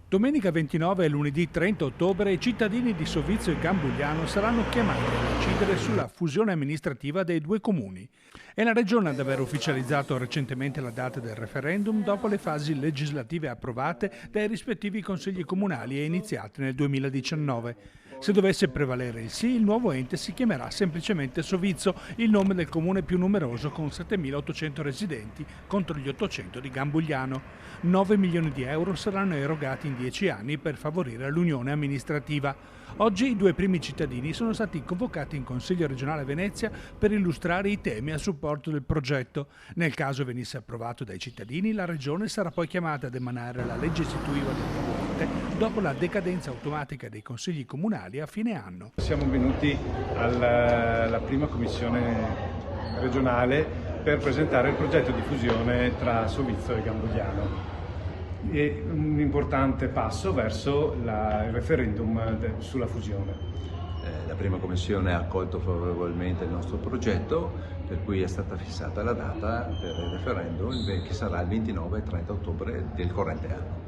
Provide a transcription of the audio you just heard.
Domenica 29 e lunedì 30 ottobre i cittadini di Sovizio e Gambugliano saranno chiamati a decidere sulla fusione amministrativa dei due comuni. È la Regione ad aver ufficializzato recentemente la data del referendum dopo le fasi legislative approvate dai rispettivi consigli comunali e iniziate nel 2019. Se dovesse prevalere il sì, il nuovo ente si chiamerà semplicemente Sovizio, il nome del comune più numeroso con 7.800 residenti contro gli 800 di Gambugliano. 9 milioni di euro saranno erogati in 10 anni per favorire l'unione amministrativa. Oggi i due primi cittadini sono stati convocati in Consiglio regionale a Venezia per illustrare i temi a supporto del progetto. Nel caso venisse approvato dai cittadini, la Regione sarà poi chiamata ad emanare la legge istitutiva del nuovo ente dopo la decadenza automatica dei consigli comunali a fine anno. Siamo venuti alla prima commissione regionale per presentare il progetto di fusione tra Sovizio e Gambugliano. È un importante passo verso il referendum sulla fusione. La prima commissione ha accolto favorevolmente il nostro progetto, per cui è stata fissata la data per il referendum che sarà il 29 e 30 ottobre del corrente anno.